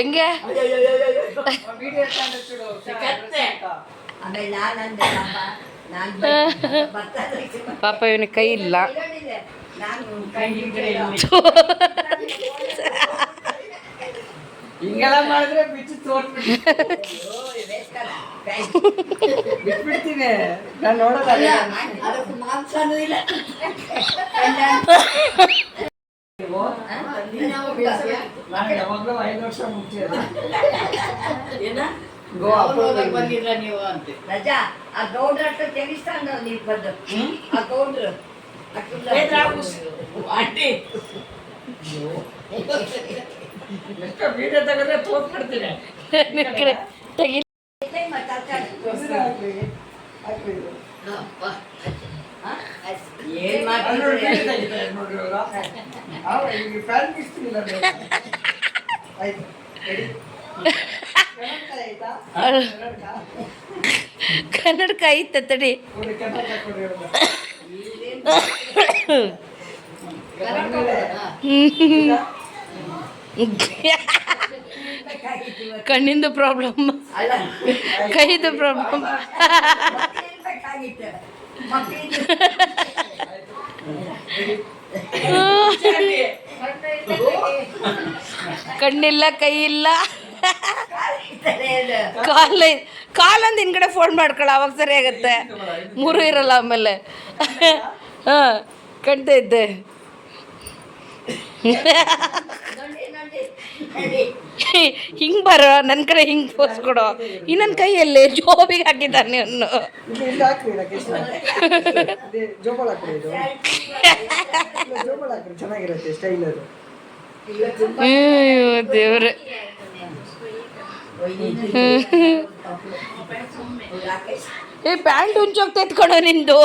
ಹೆಂಗೆ ಪಾಪ ಇವನಿಗೆ ಕೈ ಇಲ್ಲ. ಹಿಂಗೆಲ್ಲ ಮಾಡಿದ್ರೆ ಬಿಚ್ಚಿ ಬಿಟ್ಬಿಡ್ತೀನಿ ನಾನು ನೋಡೋದಲ್ಲ. ನಾನು ಯಾವಾಗಲೂ 5 ವರ್ಷ ಮುಂಚೆ ಬಂದಿದ್ರ ನೀವು ಅಂತ ರಜಾ ಆ ಗೌಡ್ರ ಹತ್ರ ತೆಗಿಸ್ತಾನ ನೀವು ಬಂದು ಆ ಗೌಡ್ರು ಎಷ್ಟು ವೀಡಿಯೋ ತೆಗೆದ್ರೆ ತೋರ್ಸ್ಬಿಡ್ತೀನಿ. ಏನ್ ಕನ್ನಡಕ ಐತ ತಡಿ. ಕಣ್ಣಿಂದು ಪ್ರಾಬ್ಲಮ್, ಕೈದು ಪ್ರಾಬ್ಲಮ್. ಕಣ್ಣಿಲ್ಲ, ಕೈ ಇಲ್ಲ, ಕಾಲೊಂದು ಹಿಂದ್ಗಡೆ ಫೋನ್ ಮಾಡ್ಕೊಳ್ಳ, ಅವಾಗ ಸರಿ ಆಗುತ್ತೆ. 3 ಇರಲ್ಲ ಆಮೇಲೆ. ಹಾಂ ಕಣ್ತಾ ಇದ್ದೆ. ಹಿಂಗೆ ಬರೋ ನನ್ನ ಕಡೆ ಹಿಂಗೆ ಪೋಸ್ಕೊಡೋ. ಇನ್ನೊಂದು ಕೈಯಲ್ಲಿ ಜೋಬಿಗೆ ಹಾಕಿದ್ದಾನೆ ಅವನು. ಚೆನ್ನಾಗಿರುತ್ತೆ ಸ್ಟೈಲ್ ಅದು. ದೇವ್ರೆ. ಏ ಪ್ಯಾಂಟ್ ಹುಂಚೋಗ್ತಾ ಎತ್ಕೊಳೋ ನಿಂದು.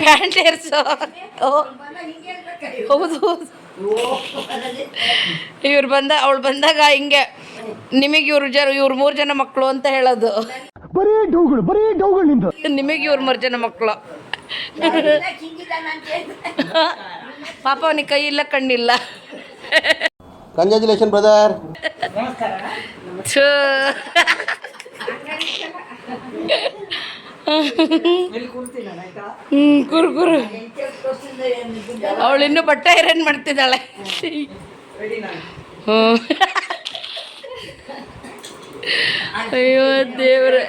ಪ್ಯಾಂಟ್ ಏರ್ಸೋ. ಹೌದು ಹೌದು. ಅವಳು ಬಂದಾಗ ಹಿಂಗೆ ನಿಮಗೆ ಇವ್ರು 3 ಜನ ಮಕ್ಕಳು ಅಂತ ಹೇಳೋದು. ನಿಮಗೆ ಇವ್ರು 3 ಜನ ಮಕ್ಕಳು. ಪಾಪ ಅವನಿಗೆ ಕೈ ಇಲ್ಲ, ಕಣ್ಣಿಲ್ಲ. Congratulation brother. ಕುರು ಅವಳು ಇನ್ನೂ ಬಟ್ಟೆ ಐರನ್ ಮಾಡ್ತಿದ್ದಾಳೆ. ಅಯ್ಯೋ ದೇವ್ರೆ.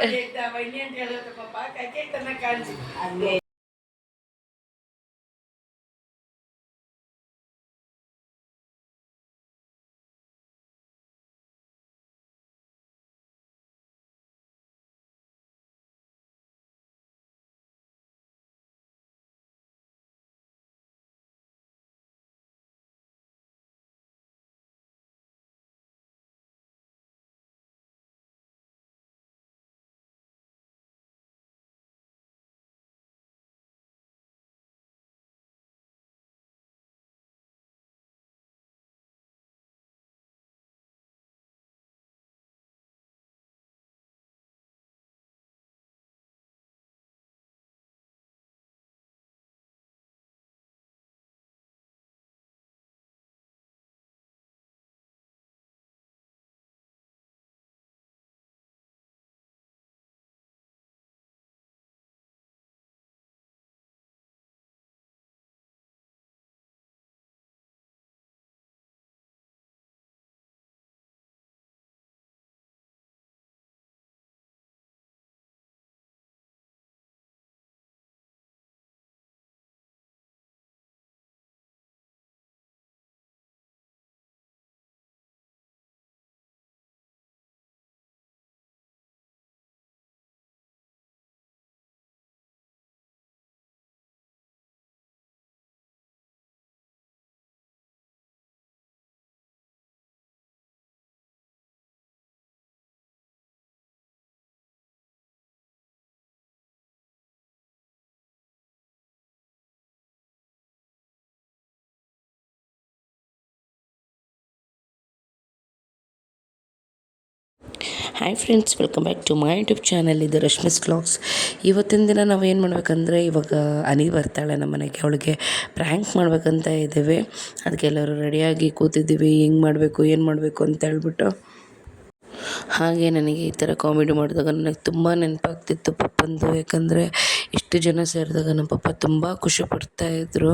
Hi friends, welcome back to my YouTube channel. ಇದು ರಶ್ಮಿಸ್ ವ್ಲಾಗ್ಸ್. ಇವತ್ತಿನ ದಿನ ನಾವು ಏನು ಮಾಡಬೇಕಂದ್ರೆ, ಇವಾಗ ಅನಿ ಬರ್ತಾಳೆ ನಮ್ಮ ಮನೆಗೆ. ಅವಳಿಗೆ ಪ್ರ್ಯಾಂಕ್ ಮಾಡಬೇಕಂತ ಇದ್ದೀವಿ. ಅದಕ್ಕೆ ಎಲ್ಲರೂ ರೆಡಿಯಾಗಿ ಕೂತಿದ್ದೀವಿ, ಹೆಂಗೆ ಮಾಡಬೇಕು ಏನು ಮಾಡಬೇಕು ಅಂತ ಹೇಳ್ಬಿಟ್ಟು. ಹಾಗೆ ನನಗೆ ಈ ಥರ ಕಾಮಿಡಿ ಮಾಡಿದಾಗ ನನಗೆ ತುಂಬ ನೆನಪಾಗ್ತಿತ್ತು ಪಪ್ಪಂದು. ಯಾಕಂದರೆ ಇಷ್ಟು ಜನ ಸೇರಿದಾಗ ನಮ್ಮ ಪಪ್ಪ ತುಂಬ ಖುಷಿ ಪಡ್ತಾಯಿದ್ರು.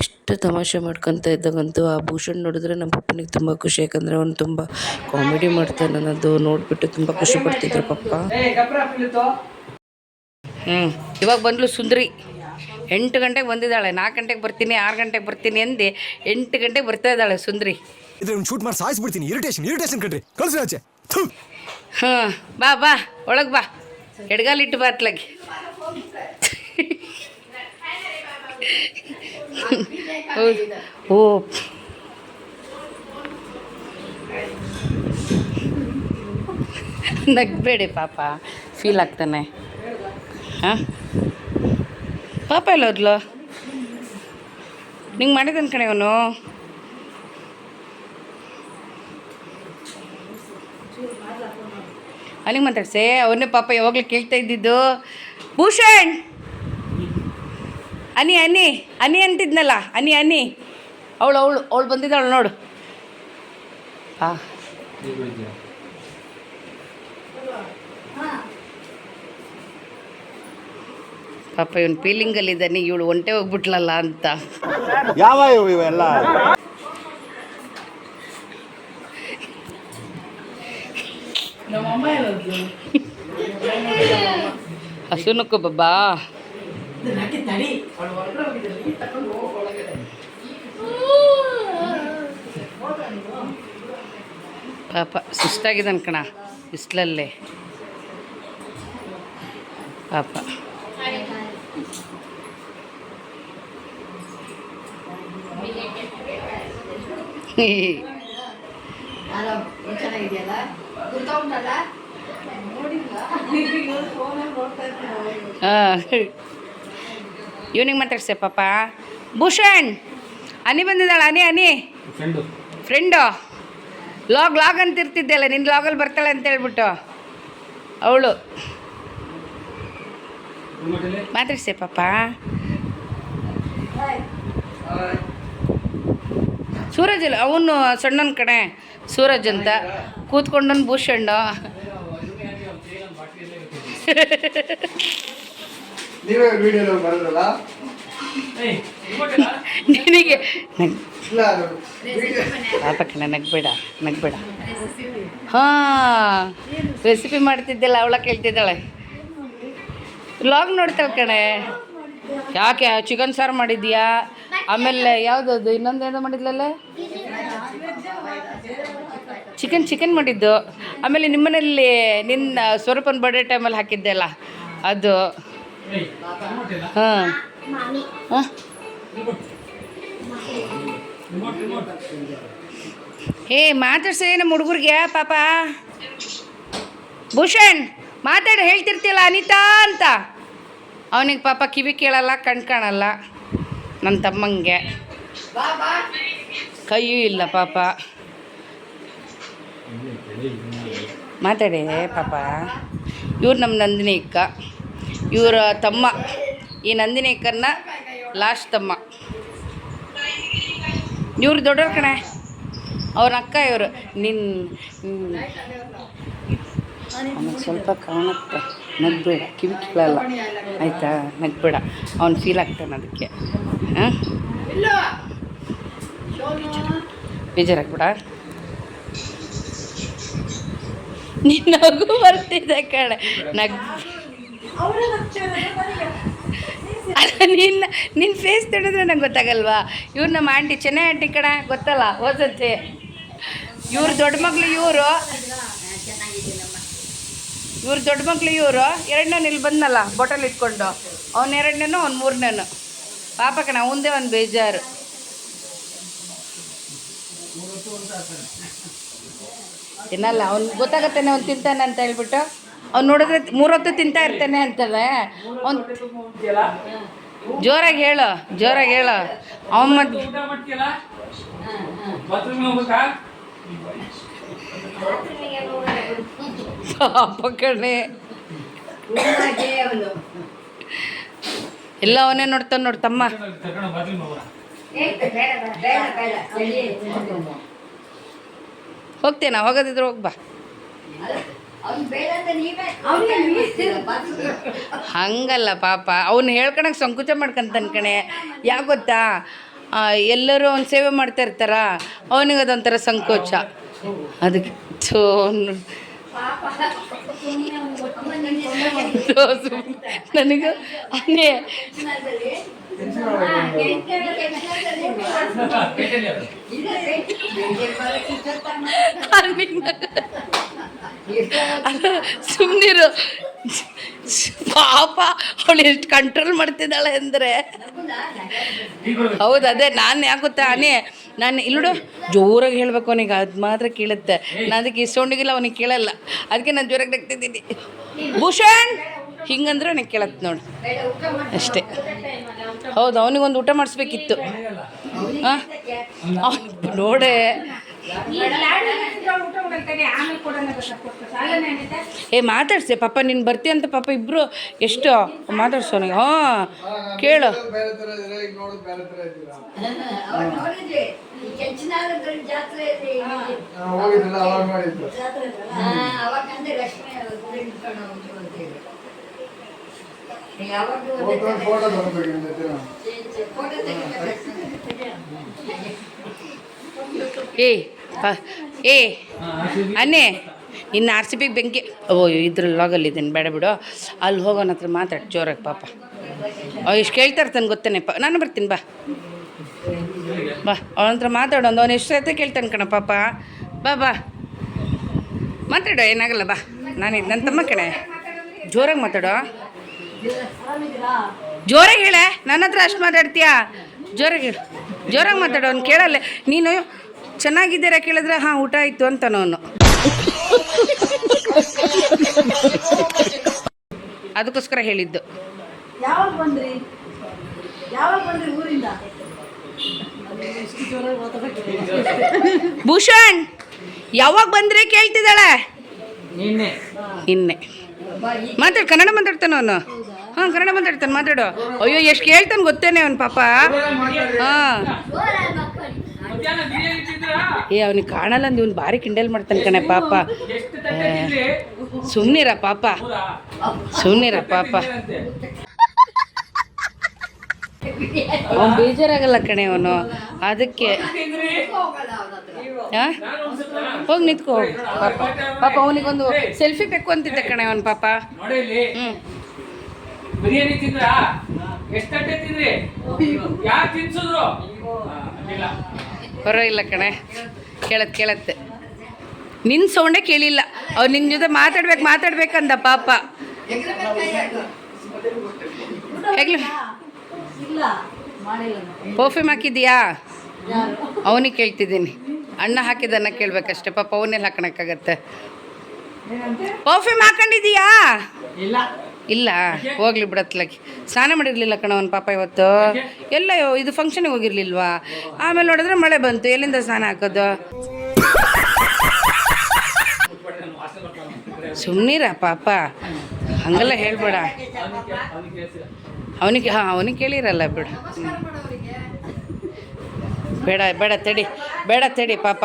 ಇಷ್ಟು ತಮಾಷೆ ಮಾಡ್ಕೊತ ಇದ್ದಾಗಂತೂ ಆ ಭೂಷಣ್ ನೋಡಿದ್ರೆ ನಮ್ಮ ಪಪ್ಪನಿಗೆ ತುಂಬ ಖುಷಿ. ಯಾಕಂದರೆ ಅವನು ತುಂಬ ಕಾಮಿಡಿ ಮಾಡ್ತಾನೆ, ಅನ್ನೋದು ನೋಡಿಬಿಟ್ಟು ತುಂಬ ಖುಷಿ ಪಡ್ತಿದ್ರು ಪಪ್ಪ. ಇವಾಗ ಬಂದ್ಲು ಸುಂದ್ರಿ. 8 ಗಂಟೆಗೆ ಬಂದಿದ್ದಾಳೆ. 4 ಗಂಟೆಗೆ ಬರ್ತೀನಿ, 6 ಗಂಟೆಗೆ ಬರ್ತೀನಿ ಅಂದು 8 ಗಂಟೆಗೆ ಬರ್ತಾ ಇದ್ದಾಳೆ ಸುಂದ್ರಿ. ಇದ್ರ ಶೂಟ್ ಮಾಡಿ ಸಾಯಿಸ್ಬಿಡ್ತೀನಿ. ಇರಿಟೇಷನ್ ಕಣ್ರಿ, ಕಳ್ಸಿ ಆಚೆ. ಹಾಂ, ಬಾ ಬಾ ಒಳಗೆ ಬಾ, ಎಡಗಾಲಿಟ್ಟು ಬಾತ್ಲಾಗಿ. ಓ ನಗ್ಬೇಡಿ ಪಾಪ, ಫೀಲ್ ಆಗ್ತಾನೆ. ಹಾಂ, ಪಾಪ ಎಲ್ಲ ಹೋದ್ಲು. ನಿಂಗೆ ಮಾಡಿದನ್ ಕಣೆ ಅವನು. ಅಲ್ಲಿಗೆ ಮಾತಾಡ್ಸೆ, ಅವನ್ನೇ ಪಾಪ ಯಾವಾಗಲೂ ಕೇಳ್ತಾ ಇದ್ದಿದ್ದು. ಭೂಷಣ್, ಅನಿ ಅನಿ ಅನಿ ಅಂತಿದ್ನಲ್ಲ, ಅನಿ ಅವಳು ಬಂದಿದ್ದಾಳು ನೋಡು. ಪಾಪ ಇವನು ಫೀಲಿಂಗಲ್ಲಿದ್ದಾನೆ, ಇವಳು ಒಂಟೆ ಹೋಗ್ಬಿಟ್ಲಲ್ಲ ಅಂತ. ಯಾವ ಇವೆಲ್ಲ ಹಸುನಕ್ಕೂ ಬಬ್ಬಾ. ಪಾಪ ಸುಸ್ತಾಗಿದ್ದಾನೆ ಕಣ ಬಿಸಿಲಲ್ಲೇ ಪಾಪ. ಹಾಂ, ಇವನಿಗೆ ಮಾತಾಡ್ಸೆ ಪಾಪ. ಭೂಷಣ್, ಅನಿ ಬಂದಿದ್ದಾಳ. ಅನಿ ಫ್ರೆಂಡು. ಲಾಗ್ ಅಂತ ಇರ್ತಿದ್ದೆಲ್ಲ, ನಿನ್ನ ಲಾಗಲ್ಲಿ ಬರ್ತಾಳೆ ಅಂತ ಹೇಳ್ಬಿಟ್ಟು ಅವಳು. ಮಾತಾಡ್ಸೆ ಪಾಪ. ಸೂರಜ್ ಅಲ್ಲ, ಅವನು ಸಣ್ಣನ ಕಣೆ, ಸೂರಜ್ ಅಂತ ಕೂತ್ಕೊಂಡನು ಭೂಷಣ್ಣು. ನಿನಗೆ ಪಾಪ ಕಣ, ನಗ್ಬೇಡ. ಹಾಂ, ರೆಸಿಪಿ ಮಾಡ್ತಿದ್ದೆಲ್ಲ ಅವಳ ಕೇಳ್ತಿದ್ದಾಳೆ. ವ್ಲಾಗ್ ನೋಡ್ತಾಳೆ ಕಣೆ. ಯಾಕೆ ಚಿಕನ್ ಸಾರು ಮಾಡಿದ್ಯಾ? ಆಮೇಲೆ ಯಾವುದದು ಇನ್ನೊಂದೇನೋ ಮಾಡಿದ್ಲಲ್ಲ, ಚಿಕನ್ ಮಾಡಿದ್ದು. ಆಮೇಲೆ ನಿಮ್ಮನೇಲಿ ನಿನ್ನ ಸ್ವರೂಪನ ಬರ್ಡೇ ಟೈಮಲ್ಲಿ ಹಾಕಿದ್ದೆ ಅಲ್ಲ ಅದು. ಹಾಂ ಹಾಂ, ಮಾತಾಡ್ಸೇ ನಮ್ಮ ಹುಡುಗರಿಗೆ ಪಾಪ. ಭೂಷಣ್, ಮಾತಾಡಿ, ಹೇಳ್ತಿರ್ತಿಯಲ್ಲ ಅನಿತಾ ಅಂತ. ಅವನಿಗೆ ಪಾಪ ಕಿವಿ ಕೇಳಲ್ಲ, ಕಣ್ ಕಾಣಲ್ಲ. ನನ್ನ ತಮ್ಮಂಗೆ ಕೈಯೂ ಇಲ್ಲ ಪಾಪ. ಮಾತಾಡಿ ಪಾಪ. ಇವ್ರು ನಮ್ಮ ನಂದಿನಿ ಅಕ್ಕ, ಇವರ ತಮ್ಮ. ಈ ನಂದಿನಿ ಅಕ್ಕನ್ನ ಲಾಸ್ಟ್ ತಮ್ಮ. ಇವ್ರು ದೊಡ್ಡವ್ರ ಕಣೆ, ಅವ್ರ ಅಕ್ಕ ಇವರು. ಅವನಿಗೆ ಸ್ವಲ್ಪ ಕಾಣುತ್ತೆ, ನಗ್ಬೇಡ, ಕಿವಿ ಕೇಳಲ್ಲ ಆಯಿತಾ, ನಗ್ಬೇಡ. ಅವ್ನು ಫೀಲ್ ಆಗ್ತಾನೆ ಅದಕ್ಕೆ. ಹಾಂ, ಬೇಜಾರಾಗ್ಬೇಡ. ನೀನು ನಗು ಬರ್ತಿದ್ದೆ ಕಣೆ, ಅಲ್ಲ ನಿನ್ನ ಫೇಸ್ ತಿಳಿದ್ರೆ ನಂಗೆ ಗೊತ್ತಾಗಲ್ವಾ? ಇವ್ರು ನಮ್ಮ ಆಂಟಿ, ಚೆನ್ನೈ ಆಂಟಿ ಕಣ, ಗೊತ್ತಲ್ಲ ಓದತ್ತೆ. ಇವ್ರು ದೊಡ್ಡ ಮಗಳು, ಇವ್ರು ದೊಡ್ಡ ಮಗಳು. ಇವರು ಎರಡನೇನು ಇಲ್ಲಿ ಬಂದಲ್ಲ ಬಾಟಲ್ ಇಟ್ಕೊಂಡು, ಅವ್ನು ಎರಡನೇನು ಅವ್ನು ಮೂರನೇನು. ಪಾಪ ಕಣ, ಅವಂದೇ ಒಂದು ಬೇಜಾರು. ತಿನ್ನಲ್ಲ ಅವ್ನು, ಗೊತ್ತಾಗತ್ತಾನೆ ಅವ್ನು ತಿಂತಾನೆ ಅಂತ ಹೇಳ್ಬಿಟ್ಟು. ಅವ್ನು ನೋಡಿದ್ರೆ 3 ಹೊತ್ತು ತಿಂತಾ ಇರ್ತಾನೆ ಅಂತಾನೆ. ಅವ್ನು ಜೋರಾಗಿ ಹೇಳು. ಅವನು ಮತ್ತೆ ಪಾಪ ಕಣೆ ರೂಮಾಗೆ ಅವನು ಎಲ್ಲ ಅವನೇ ನೋಡ್ತಾನೆ ನೋಡಿ ತಮ್ಮ. ಬೇಡ ಬೇಡ ಬೇಡ ಚಳಿ ಹೋಗ್ತೇನಾ? ಹೋಗೋದಿದ್ರೆ ಹೋಗ್ಬಾ. ಅವ್ನು ಬೇಡ ಅಂತ ನೀವೇ ಅವನಿಗೆ ಹಂಗಲ್ಲ ಪಾಪ, ಅವನು ಹೇಳ್ಕೊಳಕ್ಕೆ ಸಂಕೋಚ ಮಾಡ್ಕೊಂತಾನೆ ಕಣೆ. ಯಾಕೆ ಗೊತ್ತಾ, ಎಲ್ಲರೂ ಅವ್ನು ಸೇವೆ ಮಾಡ್ತಾ ಇರ್ತಾರ, ಅವನಿಗೆ ಅದೊಂಥರ ಸಂಕೋಚ. ಅದಕ್ಕೆ ನನಗೆ ಅವನೇ ಸುಮ್ಮನಿರು ಪಾಪ. ಅವಳು ಎಷ್ಟು ಕಂಟ್ರೋಲ್ ಮಾಡ್ತಿದ್ದಾಳೆ ಅಂದರೆ. ಹೌದು, ಅದೇ ನಾನು ಯಾಕೆ ಗೊತ್ತಾ ನಾನು ಇಲ್ಲೋಡು ಜೋರಾಗಿ ಹೇಳ್ಬೇಕು ಅವನಿಗೆ, ಅದು ಮಾತ್ರ ಕೇಳುತ್ತೆ. ನಾನು ಅದಕ್ಕೆ ಈ ಸೌಂಡಿಗಿಲ್ಲ ಅವನಿಗೆ ಕೇಳಲ್ಲ, ಅದಕ್ಕೆ ನಾನು ಜೋರಾಗಿ ನಗ್ತಿದ್ದೀನಿ. ಭೂಷಣ್ ಹಿಂಗಂದ್ರೆ ಅವನಿಗೆ ಕೇಳತ್ತೆ ನೋಡು ಅಷ್ಟೇ. ಹೌದು, ಅವನಿಗೊಂದು ಊಟ ಮಾಡಿಸ್ಬೇಕಿತ್ತು. ಹಾಂ ನೋಡೆ ಮಾತಾಡ್ಸೆ ಪಾಪ, ನೀನು ಬರ್ತೀಯ ಅಂತ ಪಾಪ ಇಬ್ಬರು ಎಷ್ಟು ಮಾತಾಡ್ಸೋನಿಗೆ. ಹಾಂ ಕೇಳು. ಅನ್ನೇ ಇನ್ನು RCB ಬೆಂಕಿ. ಇದ್ರಲ್ಲಿ ಲಾಗಲ್ಲಿದ್ದೀನಿ, ಬೇಡ ಬಿಡು, ಅಲ್ಲಿ ಹೋಗೋನ ಹತ್ರ ಮಾತಾಡಿ ಜೋರಾಗಿ ಪಾಪ. ಎಷ್ಟು ಕೇಳ್ತಾ ಇರ್ತಾನೆ ಗೊತ್ತೇನೆಪ್ಪ. ನಾನು ಬರ್ತೀನಿ ಬಾ ಅವನ ಹತ್ರ ಮಾತಾಡೋದು. ಅವ್ನು ಎಷ್ಟು ಸೈತೆ ಕೇಳ್ತಾನೆ ಕಣ ಪಾಪ. ಬಾ ಮಾತಾಡೋ, ಏನಾಗಲ್ಲ ಬಾ. ನಾನು ನನ್ನ ತಮ್ಮ ಕಣೆ, ಜೋರಾಗಿ ಮಾತಾಡೋ. ಜೋರಾಗಿ ಹೇಳೆ, ನನ್ನ ಹತ್ರ ಅಷ್ಟು ಮಾತಾಡ್ತೀಯಾ? ಜೋರಾಗಿ ಹೇಳು, ಜೋರಾಗಿ ಮಾತಾಡೋ. ಅವ್ನು ಕೇಳಲ್ಲ. ನೀನು ಚೆನ್ನಾಗಿದ್ದೀರಾ ಕೇಳಿದ್ರೆ ಹಾಂ ಊಟ ಆಯಿತು ಅಂತಾನು ಅವನು. ಅದಕ್ಕೋಸ್ಕರ ಹೇಳಿದ್ದು. ಯಾವಾಗ ಬಂದ್ರಿ ಊರಿಂದ? ಭೂಷಣ್ ಯಾವಾಗ ಬಂದ್ರೆ ಕೇಳ್ತಿದ್ದಾಳೆ. ನಿನ್ನೆ ಮಾತಾಡು, ಕನ್ನಡ ಮಾತಾಡ್ತಾನೆ ಅವನು. ಹಾಂ ಕನ್ನಡ ಮಾತಾಡ್ತಾನೆ, ಮಾತಾಡು. ಅಯ್ಯೋ ಎಷ್ಟು ಕೇಳ್ತಾನೆ ಗೊತ್ತೇನೆ ಅವನು ಪಾಪ. ಹಾಂ ಅವನಿಗೆ ಕಾಣಲ್ಲ ಅಂದು ಇವ್ನು ಭಾರಿ ಕಿಂಡಲ್ ಮಾಡ್ತಾನೆ ಕಣೆ ಪಾಪ. ಸುಮ್ಮನಿರ ಪಾಪ, ಸುಮ್ಮನಿರ ಪಾಪ. ಅವನು ಬೇಜಾರಾಗಲ್ಲ ಕಣೆ ಅವನು, ಅದಕ್ಕೆ. ಹಾಂ ಹೋಗಿ ನಿಂತ್ಕೋ ಪಾಪ. ಪಾಪ ಅವನಿಗೊಂದು ಸೆಲ್ಫಿ ಬೇಕು ಅಂತಿದ್ದೆ ಕಣೆ ಅವನು ಪಾಪ. ಬಿರಿಯಾನಿ ತಿಂದ್ರಾ? ಎಷ್ಟು ಗಂಟೆ ತಿಂದ್ರಿ? ಯಾರು ತಿನ್ಸಿದ್ರು? ಪರವಾಗಿಲ್ಲ ಕಣೆ, ಕೇಳತ್ತೆ. ನಿನ್ನ ಸೌಂಡೇ ಕೇಳಿಲ್ಲ. ಅವ್ರು ನಿನ್ನ ಜೊತೆ ಮಾತಾಡ್ಬೇಕಂದ ಪಾಪ. ಹೇಗ್ಲ ಪರ್ಫ್ಯೂಮ್ ಹಾಕಿದ್ದೀಯಾ? ಅವನಿಗೆ ಕೇಳ್ತಿದ್ದೀನಿ. ಅಣ್ಣ ಹಾಕಿದ್ದನ್ನ ಕೇಳ್ಬೇಕಷ್ಟೆ ಪಾಪ. ಅವನ್ನೆಲ್ಲ ಹಾಕೋಣಕ್ಕಾಗತ್ತೆ? ಪರ್ಫ್ಯೂಮ್ ಹಾಕೊಂಡಿದ್ದೀಯಾ? ಇಲ್ಲ ಹೋಗ್ಲಿ ಬಿಡತ್ಲಾಗಿ. ಸ್ನಾನ ಮಾಡಿರಲಿಲ್ಲ ಕಣ ಅವನು ಪಾಪ ಇವತ್ತು. ಎಲ್ಲ ಇದು ಫಂಕ್ಷನಿಗೆ ಹೋಗಿರ್ಲಿಲ್ವಾ? ಆಮೇಲೆ ನೋಡಿದ್ರೆ ಮಳೆ ಬಂತು, ಎಲ್ಲಿಂದ ಸ್ನಾನ ಹಾಕೋದು? ಸುಮ್ಮನಿರ ಪಾಪ, ಹಂಗೆಲ್ಲ ಹೇಳ್ಬೇಡ. ಅವನಿಗೆ ಕೇಳಿರಲ್ಲ ಬಿಡು. ಬೇಡ ತಡಿ ಪಾಪ.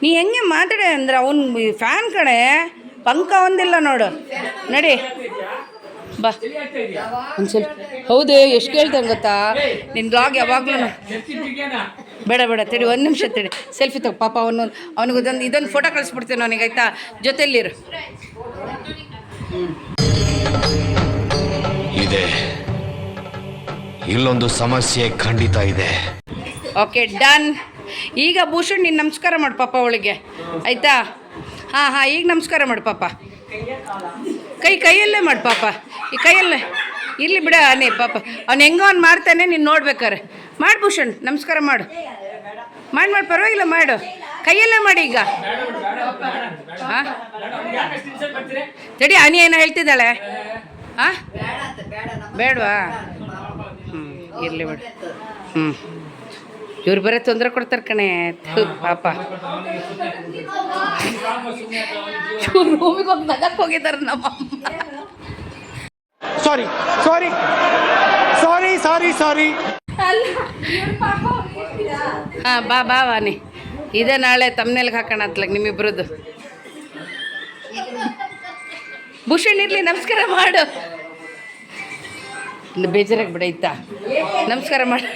ನೀ ಹೆಂಗೆ ಮಾತಾಡೆ ಅಂದ್ರೆ ಅವನು ಫ್ಯಾನ್ ಕಡೆ, ಪಂಕ ಒಂದಿಲ್ಲ ನೋಡು. ನಡಿ ಬಾ ಒಂದ್ಸಲ. ಹೌದು, ಎಷ್ಟು ಕೇಳ್ತಾನೆ ಗೊತ್ತಾ ನಿನ್ನ ಬ್ಲಾಗ್ ಯಾವಾಗಲೂ. ಬೇಡ ತಡಿ, ಒಂದು ನಿಮಿಷ ತಡಿ. ಸೆಲ್ಫಿ ತಗೋ ಪಾಪ. ಅವನಿಗೆ ಇದೊಂದು ಫೋಟೋ ಕಳಿಸ್ಬಿಡ್ತೀನಿ ಅವನಿಗೆ, ಆಯ್ತಾ? ಜೊತೆಯಲ್ಲಿರು. ಇದೆ, ಇಲ್ಲೊಂದು ಸಮಸ್ಯೆ ಖಂಡಿತ ಇದೆ. Okay done. ಈಗ ಭೂಷಣ್ ನೀನು ನಮಸ್ಕಾರ ಮಾಡು ಪಾಪ ಅವಳಿಗೆ, ಆಯಿತಾ? ಹಾಂ ಈಗ ನಮಸ್ಕಾರ ಮಾಡು ಪಾಪ. ಕೈಯಲ್ಲೇ ಮಾಡು ಪಾಪ. ಈ ಕೈಯಲ್ಲೇ ಇರಲಿ ಬಿಡ ಅನೇ ಪಾಪ. ಅವ್ನು ಹೆಂಗೋ ಅವ್ನು ಮಾಡ್ತಾನೆ, ನೀನು ನೋಡ್ಬೇಕಾರೆ. ಮಾಡು ಭೂಷಣ್, ನಮಸ್ಕಾರ ಮಾಡು. ಪರವಾಗಿಲ್ಲ ಮಾಡು. ಕೈಯಲ್ಲೇ ಮಾಡಿ ಈಗ. ಹಾಂ ತಡಿ, ಅನಿ ಏನೋ ಹೇಳ್ತಿದ್ದಾಳೆ. ಹಾಂ ಬೇಡವಾ? ಇರಲಿ ಬಿಡು. ಇವ್ರು ಬರೀ ತೊಂದರೆ ಕೊಡ್ತಾರೆ ಕಣೆ. ಥು, ಪಾಪ ಇವ್ರು ರೂಮಿಗೆ ಹೋಗಿ ನಗಕ್ಕೆ ಹೋಗಿದ್ದಾರೆ ನಮ್ಮ ಸಾರಿ ಸಾರಿ ಸಾರಿ ಸಾರಿ ಸಾರಿ. ಹಾಂ ಬಾ ಬಾ ವಾನಿ, ಇದೇ ನಾಳೆ ತಮ್ಮನೇಲಿಗೆ ಹಾಕೋಣ ಅತ್ಲಾಗ ನಿಮ್ಮಿಬ್ರದ್ದು. ಭೂಷಣ್ ಇರಲಿ, ನಮಸ್ಕಾರ ಮಾಡು. ಇಲ್ಲ ಬೇಜಾರಾಗಿ ಬಿಡೈತಾ, ನಮಸ್ಕಾರ ಮಾಡು.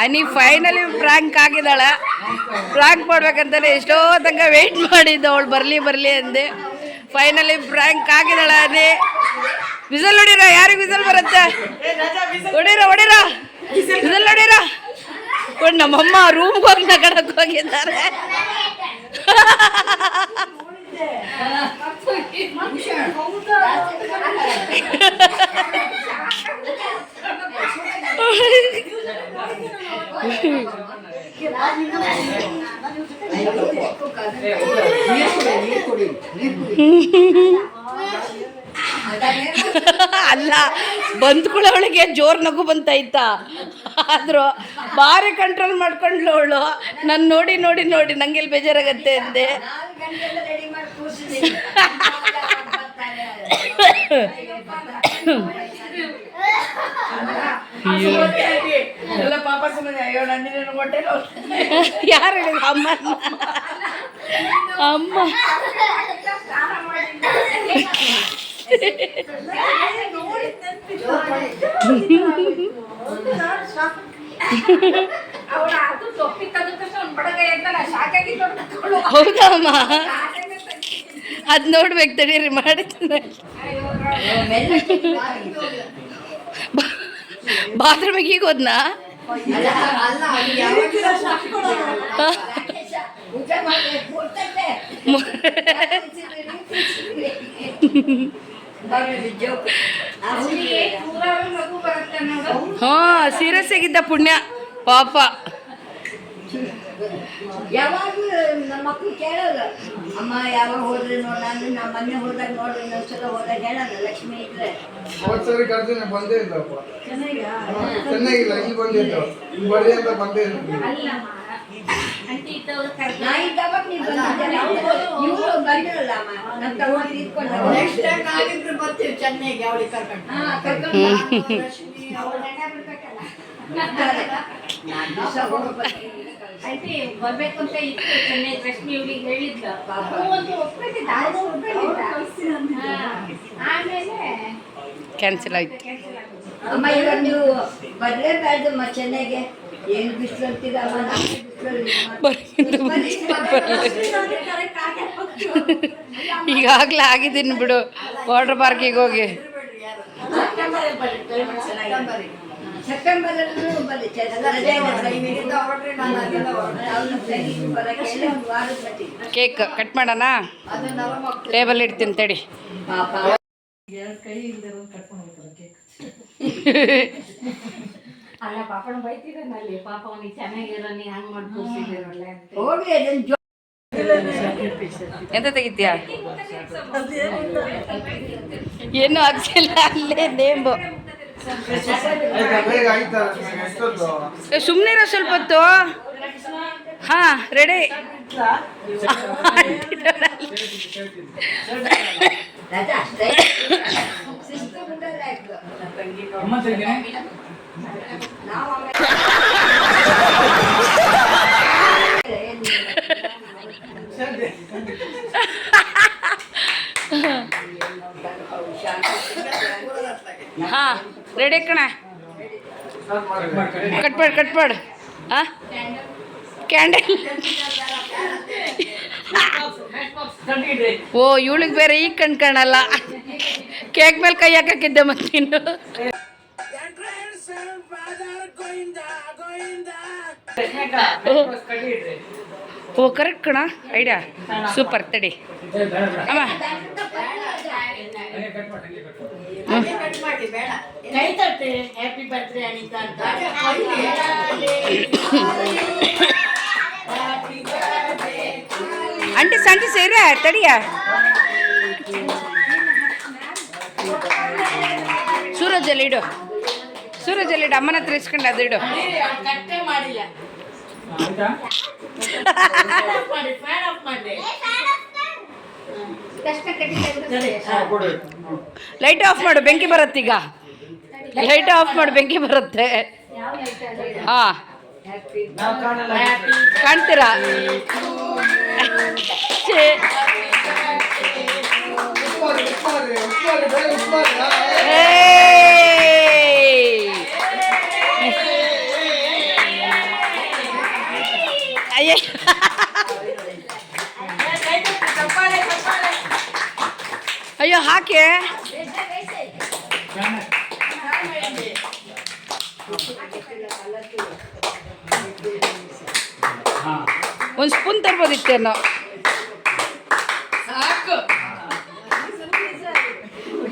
ಅನಿ ಫೈನಲಿ ಪ್ರ್ಯಾಂಕ್ ಆಗಿದ್ದಾಳೆ. ಪ್ರ್ಯಾಂಕ್ ಮಾಡ್ಬೇಕಂತಾನೆ ಎಷ್ಟೋ ತನಕ ವೆಯ್ಟ್ ಮಾಡಿದ್ದು, ಅವಳು ಬರಲಿ ಅಂದೆ. ಫೈನಲಿ ಪ್ರ್ಯಾಂಕ್ ಆಗಿದ್ದಾಳೆ ಅನಿ. ವಿಸಲ್ ಹೊಡಿರ, ಯಾರಿಗೆ ವಿಸಲ್ ಬರುತ್ತೆ? ಹೊಡಿರ ವಿಸಲ್ ಹೊಡಿರ. ನಮ್ಮಮ್ಮ ರೂಮ್ಗೆ ಹೋಗಿ ನಗಡಕ್ಕೆ ಹೋಗಿದ್ದಾರೆ. ಅಲ್ಲ, ಬಂದ್ಕೊಳ್ಳೋ ಅವಳಿಗೆ ಜೋರ್ ನಗು ಬಂತಾಯ್ತಾ, ಆದರೂ ಭಾರಿ ಕಂಟ್ರೋಲ್ ಮಾಡ್ಕೊಂಡ್ಲು ಅವಳು. ನಾನು ನೋಡಿ ನಂಗೆಲ್ಲಿ ಬೇಜಾರಾಗತ್ತೆ ಅಂದೆ. ಎಲ್ಲ ಪಾಪ ಸುಮ್ಮನೆ ಅಯ್ಯೋ ನಂದಿನ ಹೊಟ್ಟೆ ಯಾರು ಹೇಳಿದ? ಅಮ್ಮ ಹೌದಮ್ಮ, ಅದು ನೋಡ್ಬೇಕು ತಡೀರಿ, ಮಾಡ್ತೀನಿ. ಬಾತ್ರೂಮಿಗೆ ಈಗ ಹೋದ್ನಾ? ಹಾಂ, ಸೀರಿಯಸ್ ಆಗಿದ್ದ ಪುಣ್ಯ ಪಾಪ. ಯಾವಾಗಲೂ ನಮ್ಮ ಮಕ್ಕಳು ಕೇಳೋದು, ಅಮ್ಮ ಯಾವಾಗ ಹೋದ್ರಿ ನೋಡ, ನಾನು ನಮ್ಮ ಮನೆ ಹೋದಾಗ ನೋಡ್ರಿ, ಇನ್ನೊಂದ್ಸಲ ಹೋದಾಗ ಹೇಳೋದು ಲಕ್ಷ್ಮಿ ಇದ್ರೆ. ಸರಿ ಕರ್ತೀನಿ, ಬಂದೇ ಇಲ್ಲಪ್ಪ. ಚೆನ್ನಾಗಿಲ್ಲ, ಇಲ್ಲಿ ಬಂದಿದ್ದು, ಇಲ್ಲಿ ಬರೀ ಅಂತ ಬಂದೇ ಇಲ್ಲ. ನಾ ಇದ್ದಾವಾಗ ನೀವು ಬಂದಿದ್ದೆ, ಇವರು ಬಂದಿರಲ್ಲ ಅಮ್ಮ, ನಮ್ಮ ತಗೊಂಡು ಇಟ್ಕೊಂಡು ನೆಕ್ಸ್ಟ್ ಟೈಮ್ ನಾವಿಬ್ರು ಬರ್ತೀವಿ ಚೆನ್ನೈಗೆ, ಅವಳಿಗೆ ಕರ್ಕೊಂಡು. ಹಾಂ, ಕರ್ಕೊಂಡು ಲಕ್ಷ್ಮಿ ಅವಳ ನೆನೆ ಬಿಡ್ಬೇಕಲ್ಲ, ಆಂಟಿ ಬರ್ಬೇಕು ಅಂತ ಇತ್ತು ಚೆನ್ನೈ. ರಶ್ಮಿ ಇವ್ರಿಗೆ ಹೇಳಿದ್ದ, ಆಮೇಲೆ ಕ್ಯಾನ್ಸಲ್ ಆಯ್ತು. ಅಮ್ಮ ಇವಾಗ ನೀವು ಬರ್ಲೇಬೇಡ್ದಮ್ಮ ಚೆನ್ನೈಗೆ. ಏನು ಬಿಸಿಲು ಅಂತೀರಮ್ಮ, ಈಗಾಗಲೇ ಆಗಿದ್ದೀನಿ ಬಿಡು, ವಾಟರ್ ಪಾರ್ಕಿಗೆ ಹೋಗಿ. ಸೆಪ್ಟೆಂಬರ್ ಬನ್ನಿ, ಕೇಕ್ ಕಟ್ ಮಾಡೋಣ, ಟೇಬಲ್ ಇಡ್ತೀನಿ ತಡಿ. ಅಲ್ಲ ಪಾಪನ ಬೈತಿದ್ದಾನಲ್ಲಿ, ಪಾಪ ಅವನಿಗೆ ಚೆನ್ನಾಗಿರೋ ನೀ ಹಂಗೆ ಮಾಡಿ ಕೂರಿಸಿದ್ದೀರಲ್ಲ ಅಂತ. ಎಂತ ತೆಗಿತೀಯ? ಏನು ಆಗ್ಸಿಲ್ಲ, ಅಲ್ಲೇ ನೇಂಬು. ಸುಮ್ಮನಿರೋ ಸ್ವಲ್ಪ ಹೊತ್ತು. ಹಾಂ, ರೆಡಿ. ಹಾಂ, ರೆಡಿ ಕಣ. ಕಟ್ಪಾಡು. ಹಾಂ, ಕ್ಯಾಂಡಲ್. ಓ, ಇವಳಿಗೆ ಬೇರೆ ಈಗ ಕಾಣಲ್ಲ. ಕೇಕ್ ಮೇಲೆ ಕೈ ಹಾಕಿದ್ದೆ ಮತ್ತೆ ನೀನು. ಓ, ಕರೆಕ್ಟ್ ಕಣ, ಐಡಿಯಾ ಸೂಪರ್. ತಡಿ ಅಮ್ಮ, ಕಟ್ ಮಾಡಿ ಬೇಡ. ಕೈ ತಟ್ಟೆ ಹ್ಯಾಪಿ ಬರ್ತ್ಡೇ ಅನಿತಾ ಅಂತ. ಆಂಟಿ ಸಂಟಿ ಸೇರ ತಡಿಯ ಸೂರಜಲ್ಲಿ ಇಡು ಅಮ್ಮನ ಹತ್ರ ಇಸ್ಕೊಂಡು ಅದು ಇಡು. ಕಟ್ಟೆ ಮಾಡಿಲ್ಲ. ಆಯ್ತಾ? ಫ್ಯಾನ್ ಆಫ್ ಮಾಡಿ. ಲೈಟ್ ಆಫ್ ಮಾಡು, ಬೆಂಕಿ ಬರುತ್ತೀಗ. ಲೈಟ್ ಆಫ್ ಮಾಡು, ಬೆಂಕಿ ಬರುತ್ತೆ. ಹಾ ಕಾಣ್ತೀರಾ? ಅಯ್ಯ ಅಯ್ಯೋ ಹಾಕಿ. ಒಂದು ಸ್ಪೂನ್ ತರ್ಬೋದಿತ್ತೇನೋ.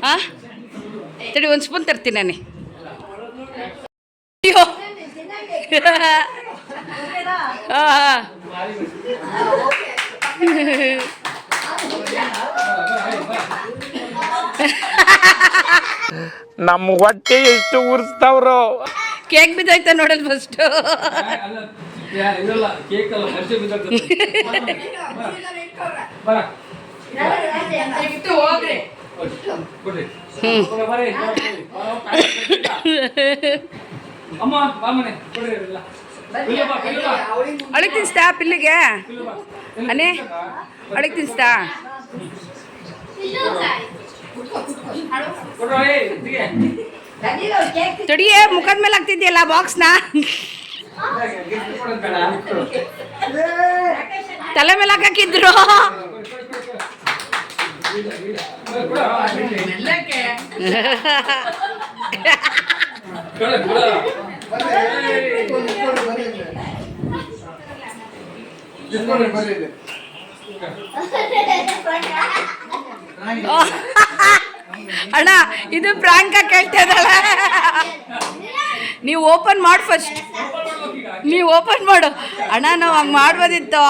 ಹಾಂ ತಡಿ, ಒಂದು ಸ್ಪೂನ್ ತರ್ತೀನಿ ನಾನೇ. ಅಯ್ಯೋ ಹಾಂ ಹಾಂ ನಮ್ಮ ಹೊಟ್ಟೆ ಎಷ್ಟು ಉರ್ಸ್ತಾವ್ರು. ಕೇಕ್ ಬಿದ್ದೋಯ್ತಾ ನೋಡಲ್ ಫಸ್ಟ್. ಅಲ್ಲ ಇದಲ್ಲ ಕೇಕ್ ಅಲ್ಲ, ಮನುಷ್ಯ ಬಿದ್ದೋಗ್ತದೆ. ಬರ ಹೋಗ್ರಿ. ಕೊಡ್ರಿ. ಬರ್ರಿ. ಅಮ್ಮ ಬಾ ಮನೆ ಕೊಡ್ರಿ ಎಲ್ಲ. ಅಳಿಗೆ ತಿನ್ಸ್ತಾ ಪಿಲ್ಲಿಗೆ ಅನೇ ಅಳಿಗೆ ತಿನ್ಸ್ತಾ. ತಡಿಯೇ, ಮುಖದ ಮೇಲೆ ಹಾಕ್ತಿದ್ಯಲ್ಲ ಬಾಕ್ಸ್ನ. ತಲೆ ಮೇಲೆ ಹಾಕಿದ್ರು. ಅಣ್ಣ ಇದು ಪ್ರಾಂಕ ಕೇಳ್ತಾ ಇದ್ದಾಳೆ. ನೀವು ಓಪನ್ ಮಾಡು ಫಸ್ಟ್, ನೀವು ಓಪನ್ ಮಾಡು. ಅಣ್ಣ ನಾವು ಹಂಗೆ ಮಾಡ್ಬೋದಿತ್ತು.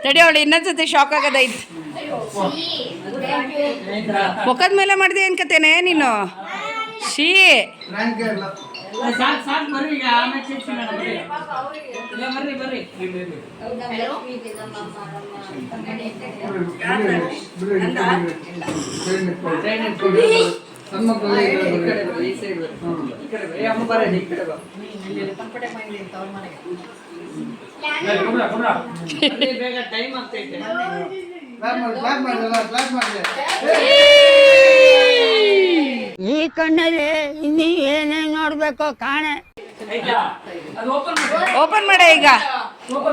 ತಡಿ, ಅವಳು ಇನ್ನೊಂದ್ಸತಿ ಶಾಕ್ ಆಗೋದೈತೆ. ಮುಖದ ಮೇಲೆ ಮಾಡಿದೆ ಅನ್ಕತೇನೆ ನೀನು. ಶೀ ಟೈಮ್ ಆಗ್ತೈತೆ. ಈ ಕಣ್ಣಲ್ಲಿ ಇನ್ನೀ ಏನೇನ್ ನೋಡ್ಬೇಕೋ ಕಾಣೆ. ಅದು ಓಪನ್ ಮಾಡಿ. ಓಪನ್ ಮಾಡೆ ಈಗ.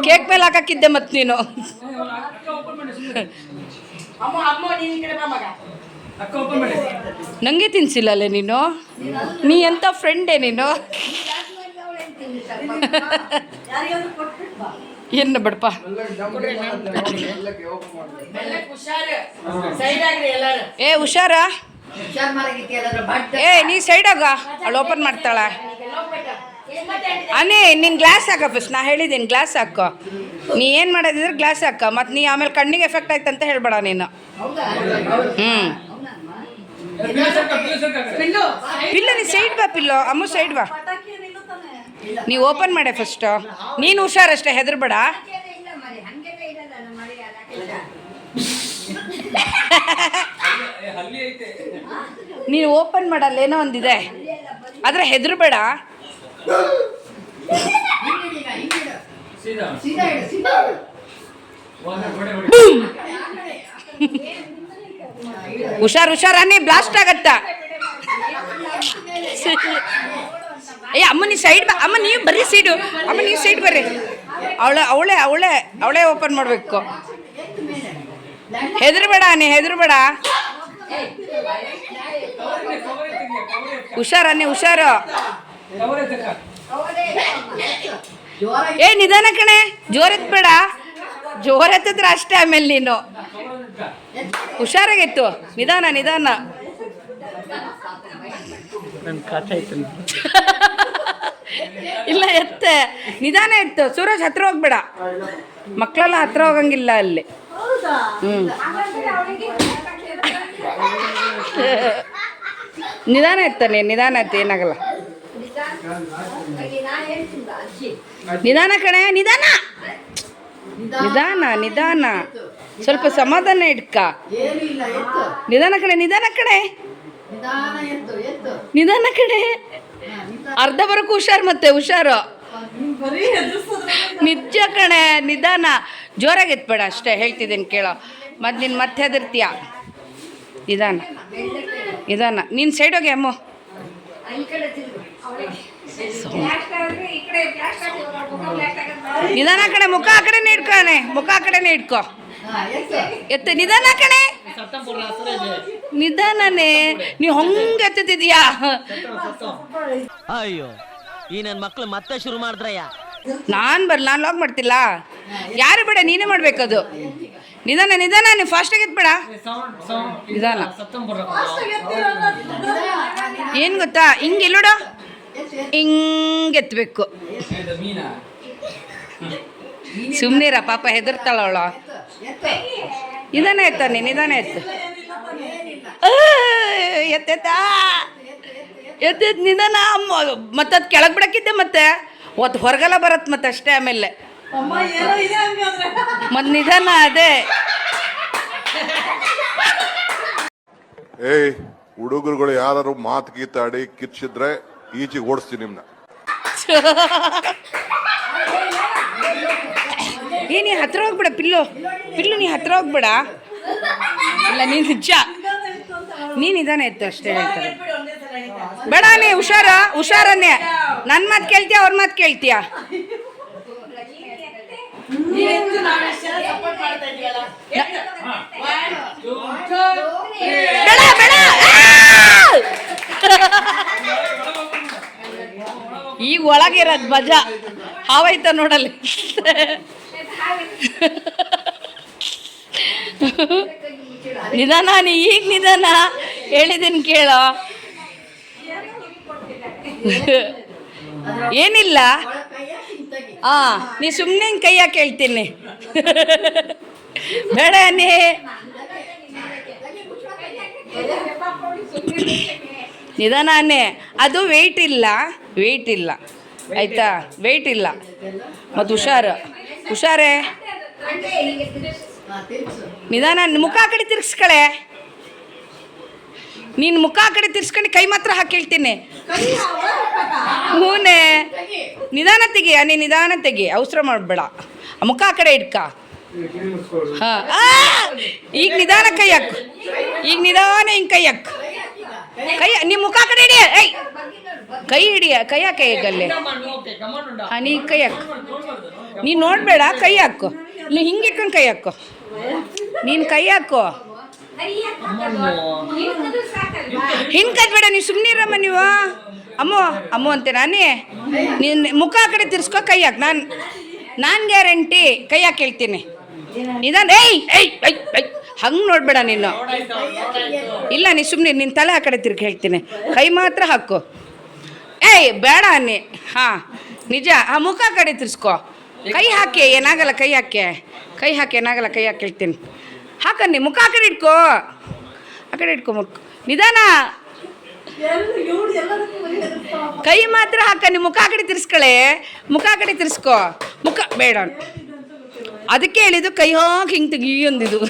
ಕೇಕ್ ಮೇಲೆ ಹಾಕಿದ್ದೆ ಮತ್ತೆ ನೀನು. ಅಕ್ಕ ಓಪನ್ ಮಾಡಿ ಸುಮ್ಮನೆ. ಅಮ್ಮ ನೀನ್ ಈ ಕಡೆ ಬಾ ಮಗ. ಅಕ್ಕ ಓಪನ್ ಮಾಡಿ. ನನಗೆ ತಿನ್ಸಿಲ್ಲಲ್ಲೇ ನೀನು. ನೀ ಎಂಥ ಫ್ರೆಂಡೇ ನೀನು. ಏನು ಬಡಪ್ಪ. ಸೈಡ್ ಆಗ್ರಿ ಎಲ್ಲಾರು. ಏ ಹುಷಾರಾ. ಏ ನೀ ಸೈಡಾಗ, ಅವಳು ಓಪನ್ ಮಾಡ್ತಾಳ. ಅನೇ ನಿನ್ನ ಗ್ಲಾಸ್ ಹಾಕ ಫಸ್ಟ್. ನಾ ಹೇಳಿದ್ದೀನಿ ಗ್ಲಾಸ್ ಹಾಕೋ. ನೀ ಏನು ಮಾಡೋದಿದ್ರೆ ಗ್ಲಾಸ್ ಹಾಕ. ಮತ್ತು ನೀ ಆಮೇಲೆ ಕಣ್ಣಿಗೆ ಎಫೆಕ್ಟ್ ಆಯ್ತು ಅಂತ ಹೇಳ್ಬೇಡ ನೀನು. ಪಿಲ್ಲು ನೀ ಸೈಡ್ ಬಾ. ಪಿಲ್ಲು ಅಮ್ಮ ಸೈಡ್ ಬಾ. ನೀವು ಓಪನ್ ಮಾಡೆ ಫಸ್ಟು. ನೀನು ಹುಷಾರಷ್ಟೇ, ಹೆದರ್ಬೇಡ. ನೀನು ಓಪನ್ ಮಾಡಲ್ಲ, ಏನೋ ಒಂದಿದೆ ಆದರೆ ಹೆದರ್ಬೇಡ. ಹುಷಾರನ್ನೇ, ಬ್ಲಾಸ್ಟ್ ಆಗತ್ತ. ಏ ಅಮ್ಮ ನೀ ಸೈಡ್ ಬಾ. ಅಮ್ಮ ನೀವು ಬರ್ರಿ ಸೈಡು. ಅಮ್ಮ ನೀವು ಸೈಡ್ ಬರ್ರಿ. ಅವಳೇ ಓಪನ್ ಮಾಡಬೇಕು. ಹೆದರ್ಬೇಡ ನೀ, ಹೆದರ್ಬೇಡ. ಹುಷಾರನ್ನೇ, ಹುಷಾರು. ಏ ನಿಧಾನ ಕಣೆ, ಜೋರೆತ್ಬೇಡ. ಜೋರೆತ್ತಿದ್ರೆ ಅಷ್ಟೇ ಆಮೇಲೆ ನೀನು. ಹುಷಾರಾಗಿತ್ತು, ನಿಧಾನ ನಿಧಾನ. ಇಲ್ಲ ಎತ್ತೆ ನಿಧಾನ ಎತ್ತು ಸೂರಜ್ ಹತ್ರ ಹೋಗ್ಬೇಡ ಮಕ್ಕಳೆಲ್ಲ ಹತ್ರ ಹೋಗಂಗಿಲ್ಲ ಅಲ್ಲಿ ನಿಧಾನ ಎತ್ತಾನೆ ನಿಧಾನ ಎತ್ತು ಏನಾಗಲ್ಲ ನಿಧಾನ ಕಣೆ ನಿಧಾನ ನಿಧಾನ ನಿಧಾನ ಸ್ವಲ್ಪ ಸಮಾಧಾನ ಇಡ್ಕ ಏನಿಲ್ಲ ಎತ್ತು ನಿಧಾನ ಕಣೆ ನಿಧಾನ ಕಣೆ ನಿಧಾನ ಎತ್ತು ಎತ್ತು ನಿಧಾನ ಕಣೆ ಅರ್ಧ ಬರೋಕ್ಕೂ ಹುಷಾರು ಮತ್ತೆ ಹುಷಾರು ನಿಜ ಕಣೆ ನಿಧಾನ ಜೋರಾಗಿ ಎತ್ಬೇಡ ಅಷ್ಟೇ ಹೇಳ್ತಿದ್ದೀನಿ ಕೇಳೋ ಮತ್ತು ನೀನು ಮತ್ತೆ ಹೆದರ್ತೀಯ ನಿಧಾನ ನಿಧಾನ ನೀನು ಸೈಡ್ ಹೋಗಿ ಅಮ್ಮ ನಿಧಾನ ಕಣೆ ಮುಖ ಆ ಕಡೆನೇ ಇಟ್ಕೊಣೆ ಮುಖ ಆ ಕಡೆನೇ ಇಟ್ಕೋ ಎತ್ತ ನಿಧಾನ ಕಣೆ ನಿಧಾನನೇ ನೀವು ಹಂಗೆ ಎತ್ತಿದ್ಯಾ ಅಯ್ಯೋ ಈ ನನ್ನ ಮಕ್ಳು ಮತ್ತೆ ಶುರು ಮಾಡಿದ್ರಯ್ಯ ನಾನು ಲಾಗ್ ಮಾಡ್ತಿಲ್ಲ ಯಾರು ಬೇಡ ನೀನೇ ಮಾಡ್ಬೇಕದು ನಿಧಾನ ನಿಧಾನ ನೀವು ಫಾಸ್ಟಾಗಿ ಎತ್ಬೇಡ ನಿಧಾನ ಏನು ಗೊತ್ತಾ ಹಿಂಗೆ ಎಲ್ಲೋಡ ಹಿಂಗೆ ಎತ್ತಬೇಕು ಸುಮ್ಮನಿರ ಪಾಪ ಹೆದರ್ತಾಳ ಅವಳ ನಿಧಾನ ಎತ್ತಾನೆ ನಿಧಾನ ಎತ್ತು ಎತ್ತೆತ್ತ ಎತ್ತೆತ್ ನಿಧಾನ ಮತ್ತದು ಕೆಳಗೆ ಬಿಡಕ್ಕಿದ್ದೆ ಮತ್ತೆ ಒತ್ತು ಹೊರಗೆಲ್ಲ ಬರತ್ತೆ ಮತ್ತೆ ಅಷ್ಟೇ ಆಮೇಲೆ ಮತ್ತು ನಿಧಾನ ಅದೇ ಏಯ್ ಹುಡುಗರುಗಳು ಯಾರು ಮಾತು ಗೀತಾಡಿ ಕಿರ್ಚಿದ್ರೆ ಈಚೆಗೆ ಓಡಿಸ್ತೀನಿ ನಿಮ್ನ ನೀ ಹತ್ರ ಹೋಗ್ಬೇಡ ಪಿಲ್ಲು ನೀ ಹತ್ರ ಹೋಗ್ಬೇಡ ಇಲ್ಲ ನೀನು ನಿಜ ನೀನು ನಿಧಾನ ಇತ್ತು ಅಷ್ಟೇ ಹೇಳ್ತಾರೆ ಬೇಡ ನೀ ಹುಷಾರನ್ನೇ ನನ್ನ ಮಾತು ಕೇಳ್ತೀಯ ಅವ್ರ ಮಾತು ಕೇಳ್ತೀಯ ಬೇಡ ಬೇಡ ಈಗ ಒಳಗಿರೋದು ಮಜಾ ಹಾವೈತ ನೋಡಲ್ಲಿ ನಿಧಾನ ನೀ ಈಗ ನಿಧಾನ ಹೇಳಿದ್ದೀನಿ ಕೇಳೋ ಏನಿಲ್ಲ ನೀ ಸುಮ್ಮನೆ ಕೈ ಯಾಕೆ ಹೇಳ್ತೀನಿ ಬೇಡ ನೀ ನಿಧಾನೇ ಅದು ವೆಯ್ಟ್ ಇಲ್ಲ ಆಯ್ತಾ ವೆಯ್ಟ್ ಇಲ್ಲ ಮತ್ತು ಹುಷಾರೇ ನಿಧಾನ ಮುಖ ಆ ಕಡೆ ತಿರ್ಗಿಸ್ಕಳೆ ನೀನು ಮುಖ ಆ ಕಡೆ ತಿರ್ಸ್ಕೊಂಡು ಕೈ ಮಾತ್ರ ಹಾಕಿ ಹೇಳ್ತೀನಿ ಹೂನೇ ನಿಧಾನ ತೆಗಿ ಅವಸರ ಮಾಡಬೇಡ ಮುಖ ಆ ಕಡೆ ಇಡ್ಕ ಹಾಂ ಈಗ ನಿಧಾನ ಕೈ ಹಾಕು ಈಗ ನಿಧಾನ ಹಿಂಗೆ ಕೈ ಹಾಕು ನಿಮ್ಮ ಮುಖ ಆ ಕಡೆ ಹಿಡಿಯ ಏಯ್ ಕೈ ಹಾಕಿ ಈಗಲ್ಲೇ ಹಾಂ ನೀ ಕೈ ಹಾಕು ನೀನು ನೋಡಬೇಡ ಕೈ ಹಾಕು ನೀ ಹಿಂಗೆ ಇಟ್ಕೊಂಡು ಕೈ ಹಾಕು ನೀನು ಕೈ ಹಾಕು ಹಿಂದ್ಕದ್ಬೇಡ ನೀವು ಸುಮ್ಮನೆ ಇರಮ್ಮ ನೀವು ಅಮ್ಮು ಅಂತೆ ನಾನೇ ನೀನು ಮುಖ ಆ ಕಡೆ ತಿರ್ಸ್ಕೊ ಕೈ ಹಾಕಿ ನಾನು ಗ್ಯಾರಂಟಿ ಕೈ ಹಾಕಿ ಹೇಳ್ತೀನಿ ನಿಧಾನ ಏಯ್ ಹಂಗೆ ನೋಡಬೇಡ ನೀನು ಇಲ್ಲ ನೀ ಸುಮ್ಮನೆ ನಿನ್ನ ತಲೆ ಆ ಕಡೆ ತಿರ್ಗಿ ಹೇಳ್ತೀನಿ ಕೈ ಮಾತ್ರ ಹಾಕು ಬೇಡ ಅನ್ನಿ ಹಾಂ ನಿಜ ಮುಖ ಆ ಕಡೆ ತಿರ್ಸ್ಕೊ ಕೈ ಹಾಕಿ ಏನಾಗಲ್ಲ ಕೈ ಹಾಕಿ ಏನಾಗಲ್ಲ ಕೈ ಹಾಕಿ ಹೇಳ್ತೀನಿ ಹಾಕನ್ನಿ ಮುಖ ಆ ಕಡೆ ಇಟ್ಕೋ ಮುಖ ನಿಧಾನ ಕೈ ಮಾತ್ರ ಹಾಕನ್ನಿ ಮುಖ ಆ ಕಡೆ ತಿರ್ಸ್ಕಳೆ ಮುಖ ಆ ಕಡೆ ತಿರ್ಸ್ಕೊ ಮುಖ ಬೇಡ ಅದಕ್ಕೆ ಹೇಳಿದ್ದು ಕೈ ಹಾಕಿ ಹಿಂಗೆ ತೆಗಿ ಅಂದಿದ್ದು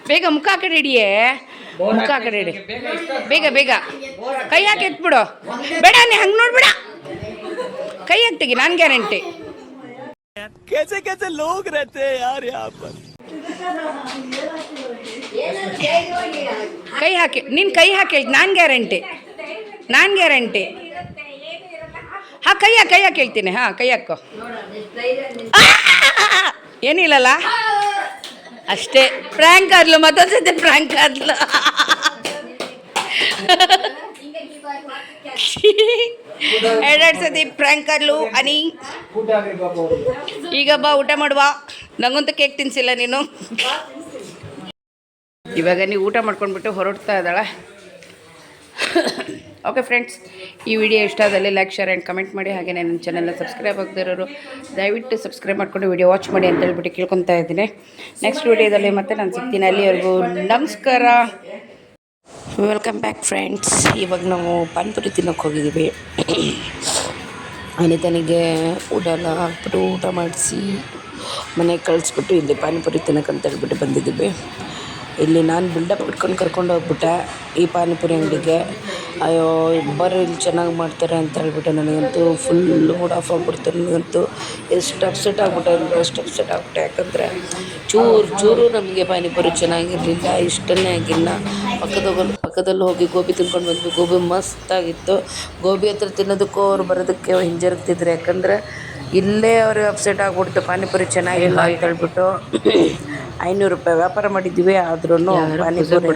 ಬೇಗ ಮುಖ ಆ ಕಡೆ ಹಿಡಿಯೇ ಮುಖ ಆ ಕಡೆ ಹಿಡಿ ಬೇಗ ಕೈ ಹಾಕಿ ಎತ್ಬಿಡು ಬೇಡ ನೀ ಹಂಗೆ ನೋಡ್ಬೇಡ ಕೈ ಹಾಕ್ತೀಗಿ ನಾನು ಗ್ಯಾರಂಟಿ कैसे लोग रहते हैं यार यहाँ पर ಕೈ ಹಾಕಿ ನೀನು ಕೈ ಹಾಕಿ ನಾನು ಗ್ಯಾರಂಟಿ ಹಾಂ ಕೈ ಹಾಕಿ ಹೇಳ್ತೀನಿ ಹಾಂ ಕೈ ಹಾಕೋ ಏನಿಲ್ಲಲ್ಲ ಅಷ್ಟೇ ಪ್ರ್ಯಾಂಕ್ ಆದ್ಲು ಮತ್ತೊಂದು ಸತಿ ಪ್ರ್ಯಾಂಕ್ ಆದ್ಲು ಎರಡೆರಡು ಸತಿ ಪ್ರ್ಯಾಂಕ್ ಆದ್ಲು ಅನಿ ಈಗ ಬಾ ಊಟ ಮಾಡುವ ನಂಗಂತೂ ಕೇಕ್ ತಿನ್ಸಿಲ್ಲ ನೀನು ಇವಾಗ ನೀವು ಊಟ ಮಾಡ್ಕೊಂಡ್ಬಿಟ್ಟು ಹೊರಡ್ತಾ ಇದ್ದಾಳೆ. ಓಕೆ ಫ್ರೆಂಡ್ಸ್, ಈ ವಿಡಿಯೋ ಇಷ್ಟ ಆದಲ್ಲಿ ಲೈಕ್, ಶೇರ್ ಆ್ಯಂಡ್ ಕಮೆಂಟ್ ಮಾಡಿ. ಹಾಗೆ ನನ್ನ ಚಾನಲ್ನ ಸಬ್ಸ್ಕ್ರೈಬ್ ಆಗದಿರೋರು ದಯವಿಟ್ಟು ಸಬ್ಸ್ಕ್ರೈಬ್ ಮಾಡಿಕೊಂಡು ವಿಡಿಯೋ ವಾಚ್ ಮಾಡಿ ಅಂತ ಹೇಳ್ಬಿಟ್ಟು ಕೇಳ್ಕೊತಾ ಇದ್ದೀನಿ. ನೆಕ್ಸ್ಟ್ ವಿಡಿಯೋದಲ್ಲಿ ಮತ್ತೆ ನಾನು ಸಿಗ್ತೀನಿ. ಅಲ್ಲಿವರೆಗೂ ನಮಸ್ಕಾರ. Welcome back friends. ಇವಾಗ ನಾವು ಪಾನಿಪುರಿ ತಿನ್ನೋಕ್ಕೆ ಹೋಗಿದ್ದೀವಿ. ಅನಿತನಿಗೆ ಊಟನ ಹಾಕ್ಬಿಟ್ಟು ಊಟ ಮಾಡಿಸಿ ಮನೆಗೆ ಕಳಿಸ್ಬಿಟ್ಟು ಇಲ್ಲಿ ಪಾನಿಪುರಿ ತಿನ್ನೋಕ್ಕಂತ ಹೇಳ್ಬಿಟ್ಟು ಬಂದಿದ್ದೀವಿ. ಇಲ್ಲಿ ನಾನು ಬಿಲ್ಡಪ್ ಇಟ್ಕೊಂಡು ಕರ್ಕೊಂಡು ಹೋಗ್ಬಿಟ್ಟೆ ಈ ಪಾನಿಪುರಿ ಅಂಗಡಿಗೆ. ಅಯ್ಯೋ ಬರ್ರಿ ಇಲ್ಲಿ ಚೆನ್ನಾಗಿ ಮಾಡ್ತಾರೆ ಅಂತ ಹೇಳ್ಬಿಟ್ಟು ನನಗಂತೂ ಫುಲ್ ಮೂಡ್ ಆಫ್ ಆಗಿಬಿಡ್ತು. ನನಗಂತೂ ಎಷ್ಟು ಅಪ್ಸೆಟ್ ಆಗಿಬಿಟ್ಟೆ ಯಾಕಂದರೆ ಚೂರು ನಮಗೆ ಪಾನಿಪುರಿ ಚೆನ್ನಾಗಿರಲಿಲ್ಲ, ಇಷ್ಟನೇ ಆಗಿಲ್ಲ. ಪಕ್ಕದಲ್ಲಿ ಹೋಗಿ ಗೋಬಿ ತಿನ್ಕೊಂಡು ಬಂದ್ವಿ. ಗೋಬಿ ಮಸ್ತಾಗಿತ್ತು. ಗೋಬಿ ಹತ್ರ ತಿನ್ನೋದಕ್ಕೂ ಅವ್ರು ಬರೋದಕ್ಕೆ ಹಿಂಜರಿತಿದ್ರು, ಯಾಕಂದರೆ ಇಲ್ಲೇ ಅವ್ರಿಗೆ ಅಪ್ಸೆಟ್ ಆಗಿಬಿಡ್ತು ಪಾನಿಪುರಿ ಚೆನ್ನಾಗಿಲ್ಲ ಅಂತ ಹೇಳ್ಬಿಟ್ಟು. 500 ರೂಪಾಯಿ ವ್ಯಾಪಾರ ಮಾಡಿದ್ವಿ, ಆದ್ರೂ ಪಾನಿಪುರಿ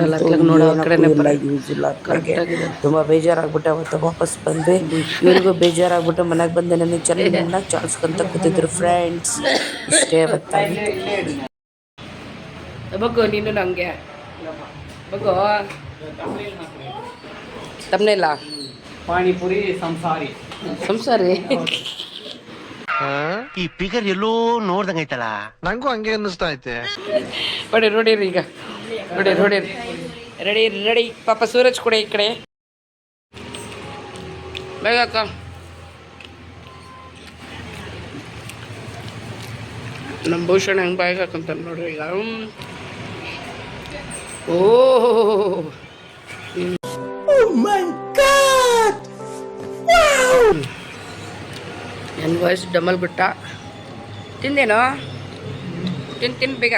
ಯೂಸ್ ಇಲ್ಲ. ಅಕ್ಕಳಿಗೆ ತುಂಬ ಬೇಜಾರಾಗ್ಬಿಟ್ಟು ಅವತ್ತು ವಾಪಸ್ ಬಂದ್ವಿ. ಇವ್ರಿಗೂ ಬೇಜಾರಾಗ್ಬಿಟ್ಟು ಮನೆಗೆ ಬಂದು ನನಗೆ ಚೆನ್ನಾಗಿ ಚಾಲ್ಸ್ಕೊಂತ ಕೂತಿದ್ರು ಫ್ರೆಂಡ್ಸ್. ಇಷ್ಟೇ ಗೊತ್ತಾಗಿತ್ತು. ಬಗ್ಗು ನೀನು ನನಗೆ ಬಗ್ಗು ತಮ್ಮನೆಲ್ಲ ಪಾನಿಪುರಿ ಸಂಸಾರಿ ಈ ಫಿಗರ್ ಎಲ್ಲೋ ನೋಡ್ದಂಗೈತಲ್ಲ. ನಂಗೂ ಹಂಗೆ ಅನ್ನಿಸ್ತಾ ಐತೆ. ನೋಡಿರಿ ಈಗ ರೆಡಿ ಪಾಪ ಸೂರಜ್ ಕೂಡ ಈ ಕಡೆ ಬೇಗ ಅಕ್ಕ. ನಮ್ಮ ಭೂಷಣ ಹೆಂಗೆ ಬಾಯಿಗೆ ಹಾಕಂತ ನೋಡ್ರಿ ಈಗ. ನನ್ನ ವಾಯ್ಸ್ ಡಮಲ್ ಬಿಟ್ಟ. ತಿಂದೇನೋ ತಿನ್ ಬೇಗ.